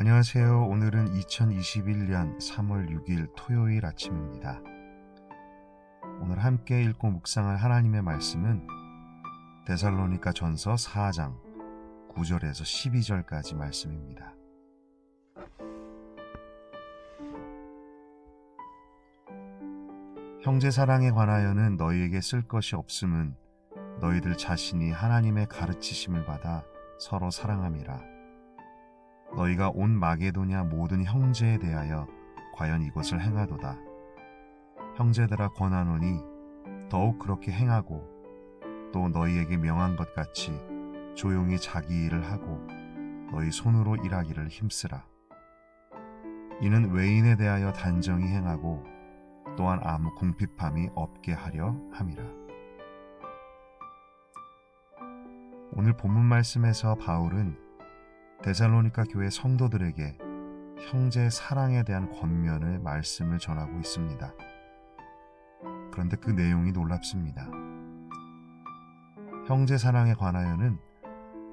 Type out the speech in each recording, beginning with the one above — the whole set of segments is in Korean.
안녕하세요. 오늘은 2021년 3월 6일 토요일 아침입니다. 오늘 함께 읽고 묵상할 하나님의 말씀은 데살로니가 전서 4장 9절에서 12절까지 말씀입니다. 형제 사랑에 관하여는 너희에게 쓸 것이 없음은 너희들 자신이 하나님의 가르치심을 받아 서로 사랑함이라. 너희가 온 마게도냐 모든 형제에 대하여 과연 이것을 행하도다. 형제들아 권하노니 더욱 그렇게 행하고 또 너희에게 명한 것 같이 조용히 자기 일을 하고 너희 손으로 일하기를 힘쓰라. 이는 외인에 대하여 단정히 행하고 또한 아무 궁핍함이 없게 하려 함이라. 오늘 본문 말씀에서 바울은 데살로니가 교회 성도들에게 형제 사랑에 대한 권면의 말씀을 전하고 있습니다. 그런데 그 내용이 놀랍습니다. 형제 사랑에 관하여는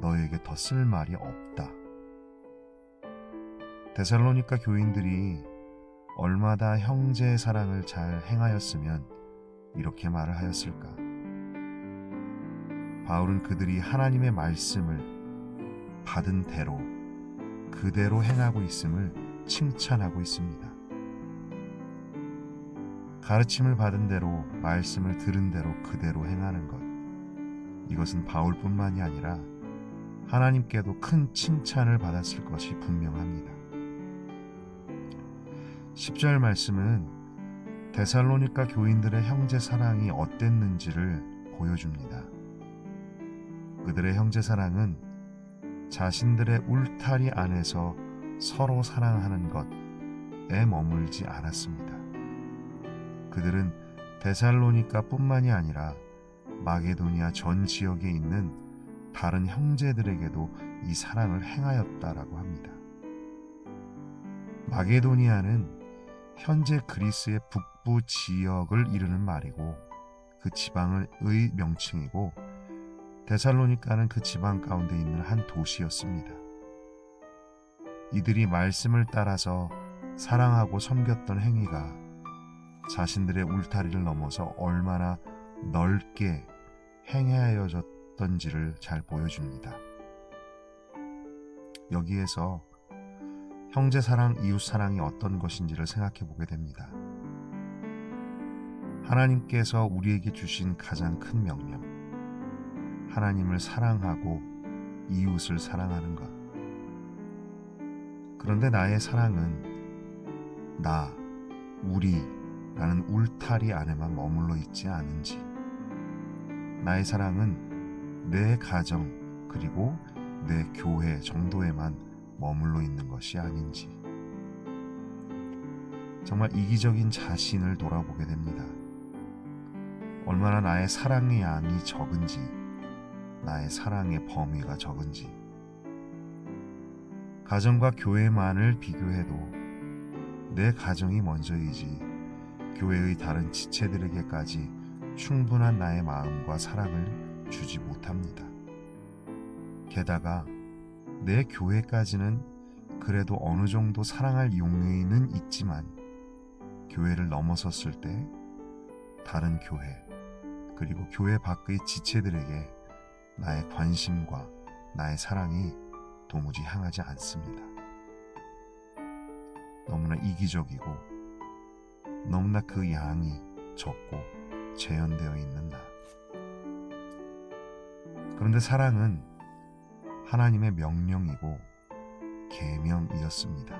너에게 더 쓸 말이 없다. 데살로니가 교인들이 얼마나 형제의 사랑을 잘 행하였으면 이렇게 말을 하였을까? 바울은 그들이 하나님의 말씀을 받은 대로 그대로 행하고 있음을 칭찬하고 있습니다. 가르침을 받은 대로 말씀을 들은 대로 그대로 행하는 것, 이것은 바울뿐만이 아니라 하나님께도 큰 칭찬을 받았을 것이 분명합니다. 10절 말씀은 데살로니가 교인들의 형제 사랑이 어땠는지를 보여줍니다. 그들의 형제 사랑은 자신들의 울타리 안에서 서로 사랑하는 것에 머물지 않았습니다. 그들은 데살로니가 뿐만이 아니라 마게도니아 전 지역에 있는 다른 형제들에게도 이 사랑을 행하였다라고 합니다. 마게도니아는 현재 그리스의 북부 지역을 이르는 말이고 그 지방의 명칭이고 데살로니가는 그 지방 가운데 있는 한 도시였습니다. 이들이 말씀을 따라서 사랑하고 섬겼던 행위가 자신들의 울타리를 넘어서 얼마나 넓게 행하여졌던지를 잘 보여줍니다. 여기에서 형제 사랑, 이웃 사랑이 어떤 것인지를 생각해 보게 됩니다. 하나님께서 우리에게 주신 가장 큰 명령, 하나님을 사랑하고 이웃을 사랑하는 것. 그런데 나의 사랑은 나, 우리라는 울타리 안에만 머물러 있지 않은지, 나의 사랑은 내 가정 그리고 내 교회 정도에만 머물러 있는 것이 아닌지, 정말 이기적인 자신을 돌아보게 됩니다. 얼마나 나의 사랑의 양이 적은지, 나의 사랑의 범위가 적은지. 가정과 교회만을 비교해도 내 가정이 먼저이지 교회의 다른 지체들에게까지 충분한 나의 마음과 사랑을 주지 못합니다. 게다가 내 교회까지는 그래도 어느 정도 사랑할 용의는 있지만 교회를 넘어섰을 때 다른 교회 그리고 교회 밖의 지체들에게 나의 관심과 나의 사랑이 도무지 향하지 않습니다. 너무나 이기적이고 너무나 그 양이 적고 재현되어 있는 나. 그런데 사랑은 하나님의 명령이고 계명이었습니다.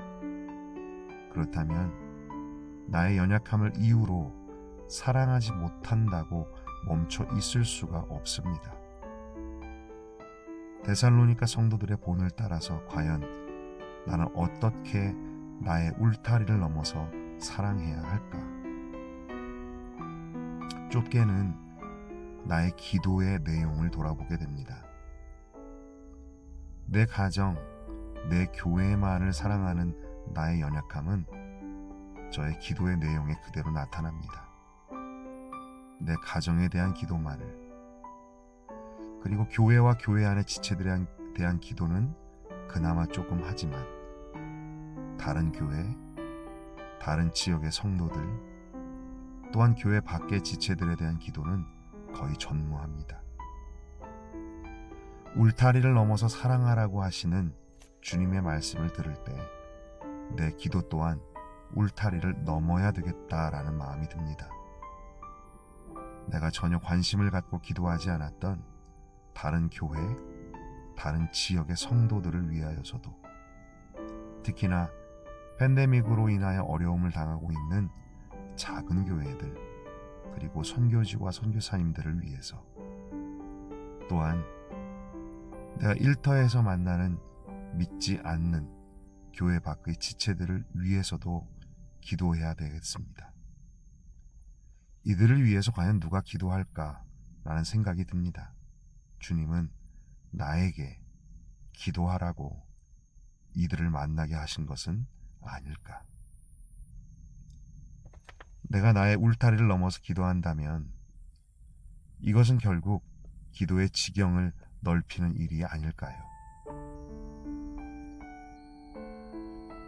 그렇다면 나의 연약함을 이유로 사랑하지 못한다고 멈춰 있을 수가 없습니다. 데살로니가 성도들의 본을 따라서 과연 나는 어떻게 나의 울타리를 넘어서 사랑해야 할까? 좁게는 나의 기도의 내용을 돌아보게 됩니다. 내 가정, 내 교회만을 사랑하는 나의 연약함은 저의 기도의 내용에 그대로 나타납니다. 내 가정에 대한 기도만을, 그리고 교회와 교회 안의 지체들에 대한 기도는 그나마 조금 하지만 다른 교회, 다른 지역의 성도들, 또한 교회 밖의 지체들에 대한 기도는 거의 전무합니다. 울타리를 넘어서 사랑하라고 하시는 주님의 말씀을 들을 때 내 기도 또한 울타리를 넘어야 되겠다라는 마음이 듭니다. 내가 전혀 관심을 갖고 기도하지 않았던 다른 교회, 다른 지역의 성도들을 위하여서도, 특히나 팬데믹으로 인하여 어려움을 당하고 있는 작은 교회들, 그리고 선교지와 선교사님들을 위해서, 또한 내가 일터에서 만나는 믿지 않는 교회 밖의 지체들을 위해서도 기도해야 되겠습니다. 이들을 위해서 과연 누가 기도할까라는 생각이 듭니다. 주님은 나에게 기도하라고 이들을 만나게 하신 것은 아닐까. 내가 나의 울타리를 넘어서 기도한다면 이것은 결국 기도의 지경을 넓히는 일이 아닐까요?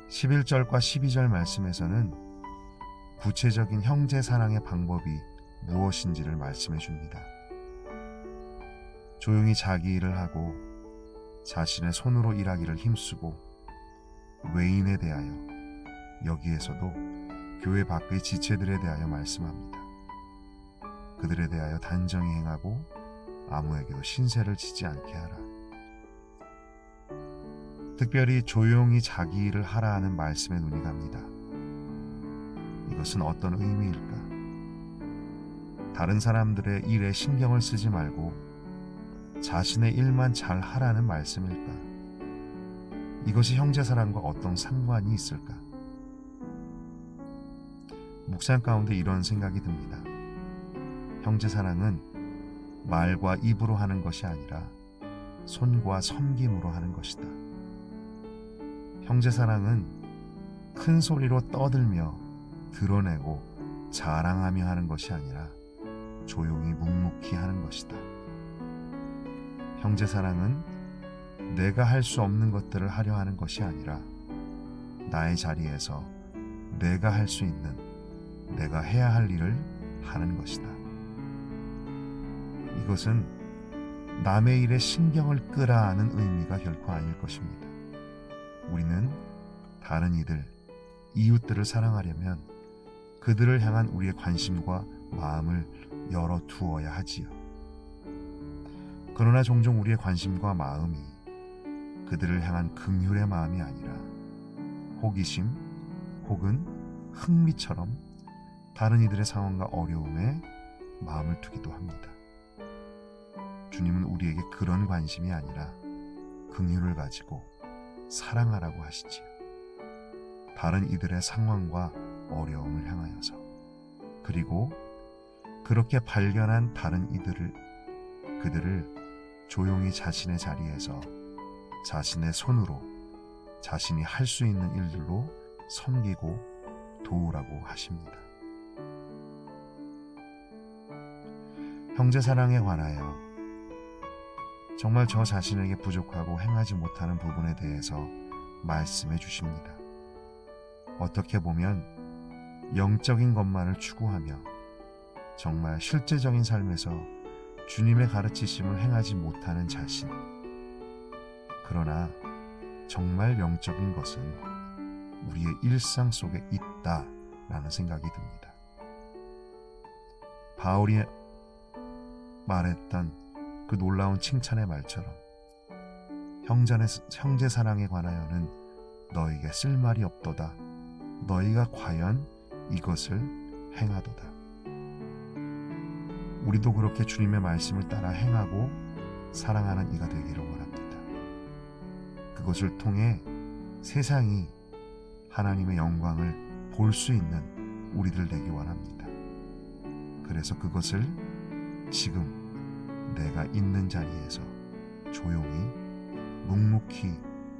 11절과 12절 말씀에서는 구체적인 형제 사랑의 방법이 무엇인지를 말씀해 줍니다. 조용히 자기 일을 하고 자신의 손으로 일하기를 힘쓰고, 외인에 대하여, 여기에서도 교회 밖의 지체들에 대하여 말씀합니다. 그들에 대하여 단정히 행하고 아무에게도 신세를 지지 않게 하라. 특별히 조용히 자기 일을 하라 하는 말씀에 눈이 갑니다. 이것은 어떤 의미일까? 다른 사람들의 일에 신경을 쓰지 말고 자신의 일만 잘 하라는 말씀일까? 이것이 형제사랑과 어떤 상관이 있을까? 묵상 가운데 이런 생각이 듭니다. 형제사랑은 말과 입으로 하는 것이 아니라 손과 섬김으로 하는 것이다. 형제사랑은 큰 소리로 떠들며 드러내고 자랑하며 하는 것이 아니라 조용히 묵묵히 하는 것이다. 형제사랑은 내가 할 수 없는 것들을 하려 하는 것이 아니라 나의 자리에서 내가 할 수 있는, 내가 해야 할 일을 하는 것이다. 이것은 남의 일에 신경을 끄라 하는 의미가 결코 아닐 것입니다. 우리는 다른 이들, 이웃들을 사랑하려면 그들을 향한 우리의 관심과 마음을 열어두어야 하지요. 그러나 종종 우리의 관심과 마음이 그들을 향한 긍휼의 마음이 아니라 호기심 혹은 흥미처럼 다른 이들의 상황과 어려움에 마음을 두기도 합니다. 주님은 우리에게 그런 관심이 아니라 긍휼을 가지고 사랑하라고 하시지요. 다른 이들의 상황과 어려움을 향하여서, 그리고 그렇게 발견한 다른 그들을 조용히 자신의 자리에서 자신의 손으로 자신이 할 수 있는 일들로 섬기고 도우라고 하십니다. 형제사랑에 관하여 정말 저 자신에게 부족하고 행하지 못하는 부분에 대해서 말씀해 주십니다. 어떻게 보면 영적인 것만을 추구하며 정말 실제적인 삶에서 주님의 가르치심을 행하지 못하는 자신, 그러나 정말 영적인 것은 우리의 일상 속에 있다라는 생각이 듭니다. 바울이 말했던 그 놀라운 칭찬의 말처럼 형제 사랑에 관하여는 너에게 쓸 말이 없도다. 너희가 과연 이것을 행하도다. 우리도 그렇게 주님의 말씀을 따라 행하고 사랑하는 이가 되기를 원합니다. 그것을 통해 세상이 하나님의 영광을 볼 수 있는 우리들 되기 원합니다. 그래서 그것을 지금 내가 있는 자리에서 조용히 묵묵히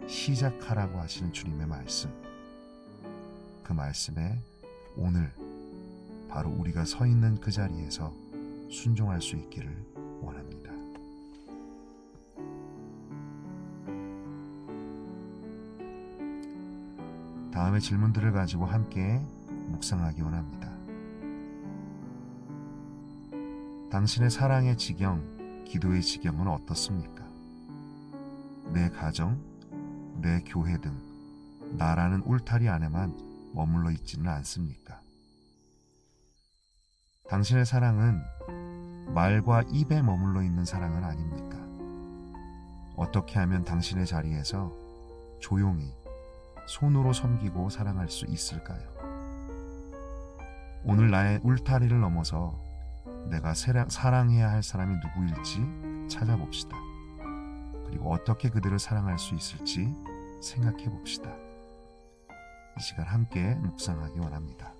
시작하라고 하시는 주님의 말씀, 그 말씀에 오늘 바로 우리가 서 있는 그 자리에서 순종할 수 있기를 원합니다. 다음의 질문들을 가지고 함께 묵상하기 원합니다. 당신의 사랑의 지경, 기도의 지경은 어떻습니까? 내 가정, 내 교회 등 나라는 울타리 안에만 머물러 있지는 않습니까? 당신의 사랑은 말과 입에 머물러 있는 사랑은 아닙니까? 어떻게 하면 당신의 자리에서 조용히 손으로 섬기고 사랑할 수 있을까요? 오늘 나의 울타리를 넘어서 내가 사랑해야 할 사람이 누구일지 찾아봅시다. 그리고 어떻게 그들을 사랑할 수 있을지 생각해 봅시다. 이 시간 함께 묵상하기 원합니다.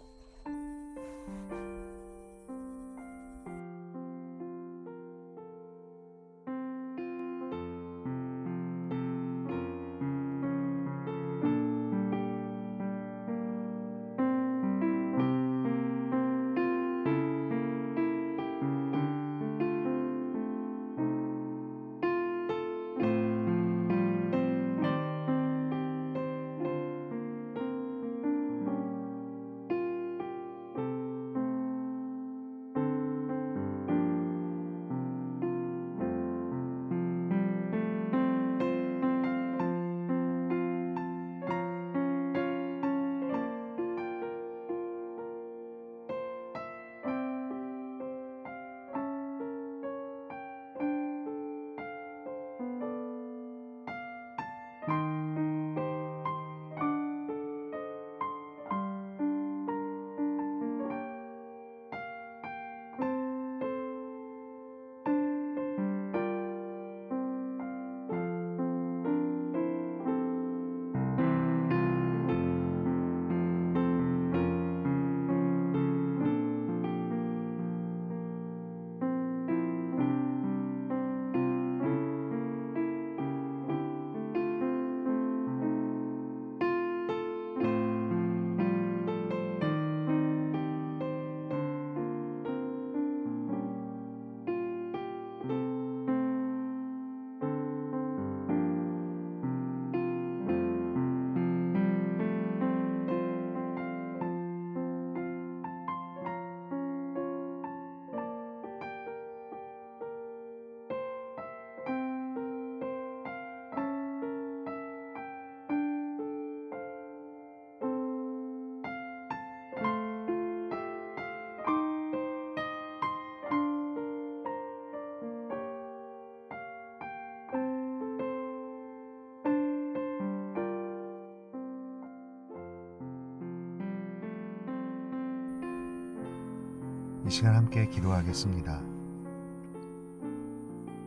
이 시간 함께 기도하겠습니다.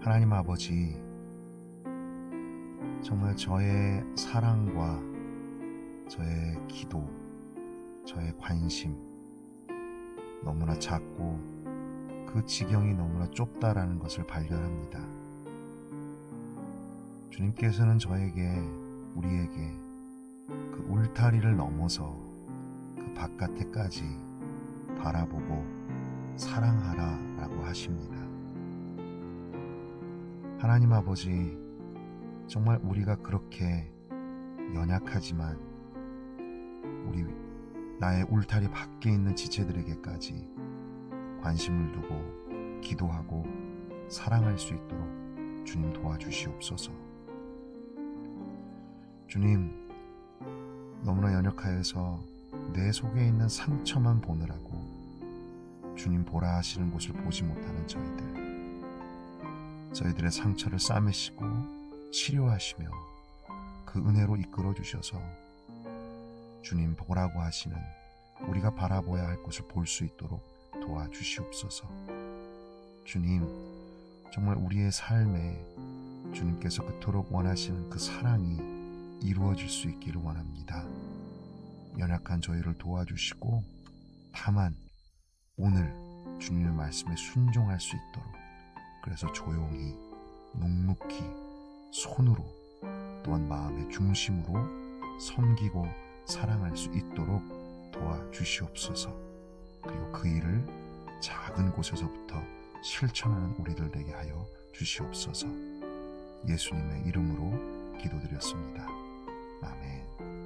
하나님 아버지, 정말 저의 사랑과 저의 기도, 저의 관심 너무나 작고 그 지경이 너무나 좁다라는 것을 발견합니다. 주님께서는 우리에게 그 울타리를 넘어서 그 바깥에까지 바라보고 사랑하라 라고 하십니다. 하나님 아버지, 정말 우리가 그렇게 연약하지만 나의 울타리 밖에 있는 지체들에게까지 관심을 두고 기도하고 사랑할 수 있도록 주님 도와주시옵소서. 주님, 너무나 연약하여서 내 속에 있는 상처만 보느라고 주님 보라 하시는 곳을 보지 못하는 저희들의 상처를 싸매시고 치료하시며 그 은혜로 이끌어 주셔서 주님 보라고 하시는 우리가 바라보아야 할 곳을 볼 수 있도록 도와주시옵소서. 주님, 정말 우리의 삶에 주님께서 그토록 원하시는 그 사랑이 이루어질 수 있기를 원합니다. 연약한 저희를 도와주시고 다만 오늘 주님의 말씀에 순종할 수 있도록, 그래서 조용히 묵묵히 손으로 또한 마음의 중심으로 섬기고 사랑할 수 있도록 도와주시옵소서. 그리고 그 일을 작은 곳에서부터 실천하는 우리들 되게 하여 주시옵소서. 예수님의 이름으로 기도드렸습니다. 아멘.